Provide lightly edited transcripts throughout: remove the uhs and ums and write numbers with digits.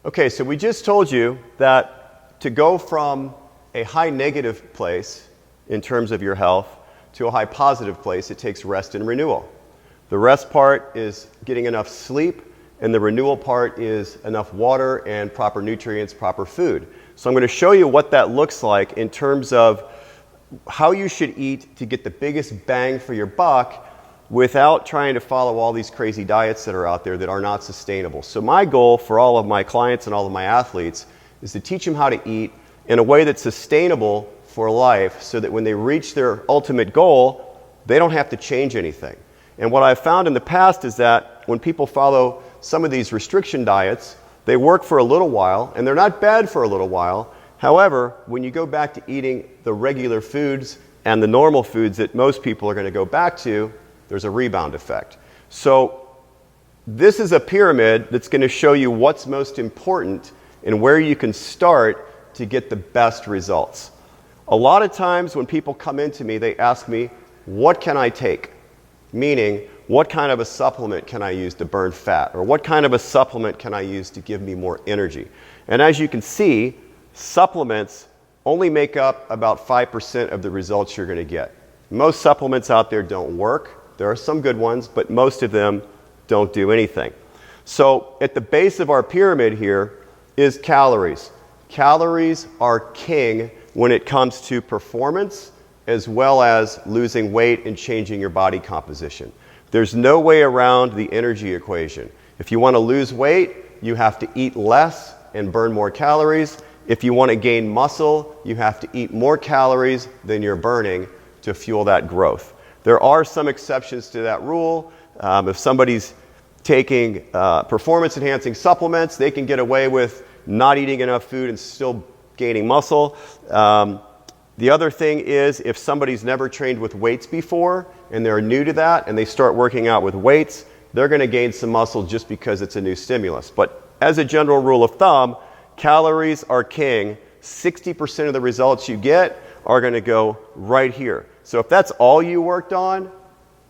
Okay, so we just told you that to go from a high negative place in terms of your health to a high positive place, it takes rest and renewal. The rest part is getting enough sleep, and the renewal part is enough water and proper nutrients, proper food. So I'm going to show you what that looks like in terms of how you should eat to get the biggest bang for your buck without trying to follow all these crazy diets that are out there that are not sustainable. So my goal for all of my clients and all of my athletes is to teach them how to eat in a way that's sustainable for life so that when they reach their ultimate goal, they don't have to change anything. And what I've found in the past is that when people follow some of these restriction diets, they work for a little while, and they're not bad for a little while. However, when you go back to eating the regular foods and the normal foods that most people are going to go back to, there's a rebound effect. So this is a pyramid that's going to show you what's most important and where you can start to get the best results. A lot of times when people come into me, they ask me, what can I take? Meaning, what kind of a supplement can I use to burn fat? Or what kind of a supplement can I use to give me more energy? And as you can see, supplements only make up about 5% of the results you're going to get. Most supplements out there don't work. There are some good ones, but most of them don't do anything. So at the base of our pyramid here is calories. Calories are king when it comes to performance as well as losing weight and changing your body composition. There's no way around the energy equation. If you want to lose weight, you have to eat less and burn more calories. If you want to gain muscle, you have to eat more calories than you're burning to fuel that growth. There are some exceptions to that rule. If somebody's taking performance-enhancing supplements, they can get away with not eating enough food and still gaining muscle. The other thing is if somebody's never trained with weights before and they're new to that and they start working out with weights, they're going to gain some muscle just because it's a new stimulus. But as a general rule of thumb, calories are king. 60% of the results you get are going to go right here. So if that's all you worked on,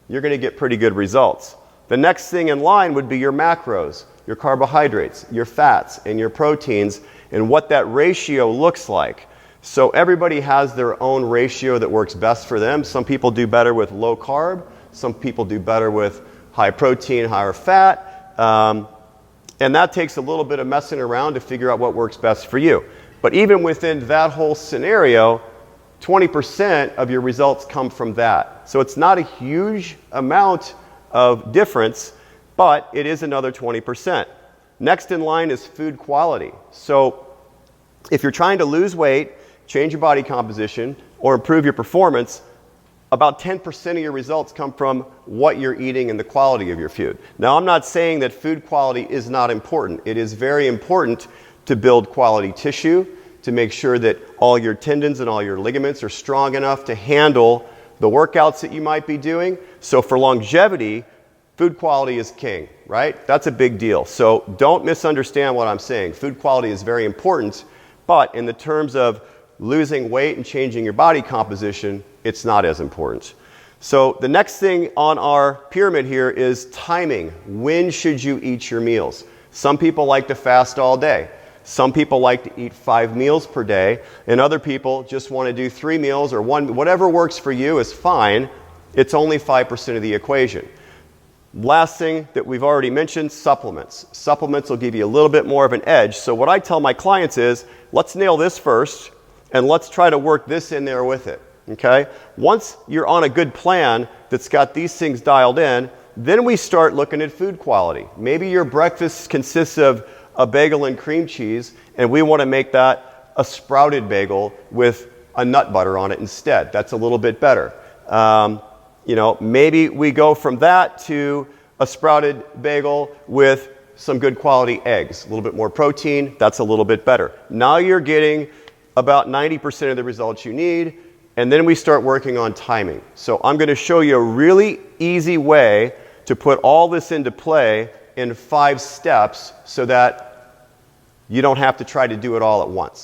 you're going to get pretty good results. The next thing in line would be your macros, your carbohydrates, your fats, and your proteins, and what that ratio looks like. So everybody has their own ratio that works best for them. Some people do better with low carb. Some people do better with high protein, higher fat. And that takes a little bit of messing around to figure out what works best for you. But even within that whole scenario, 20% of your results come from that. So it's not a huge amount of difference, but it is another 20%. Next in line is food quality. So if you're trying to lose weight, change your body composition, or improve your performance, about 10% of your results come from what you're eating and the quality of your food. Now, I'm not saying that food quality is not important. It is very important to build quality tissue, to make sure that all your tendons and all your ligaments are strong enough to handle the workouts that you might be doing. So for longevity, food quality is king, right? That's a big deal. So don't misunderstand what I'm saying. Food quality is very important, but in the terms of losing weight and changing your body composition, it's not as important. So the next thing on our pyramid here is timing. When should you eat your meals? Some people like to fast all day. Some people like to eat 5 meals per day, and other people just want to do 3 meals or 1. Whatever works for you is fine. It's only 5% of the equation. Last thing that we've already mentioned, supplements. Supplements will give you a little bit more of an edge. So what I tell my clients is, let's nail this first, and let's try to work this in there with it. Okay? Once you're on a good plan that's got these things dialed in, then we start looking at food quality. Maybe your breakfast consists of a bagel and cream cheese, and we want to make that a sprouted bagel with a nut butter on it instead. That's a little bit better. Maybe we go from that to a sprouted bagel with some good quality eggs, a little bit more protein. That's a little bit better. Now you're getting about 90% of the results you need, and then we start working on timing. So I'm going to show you a really easy way to put all this into play in 5 steps so that you don't have to try to do it all at once.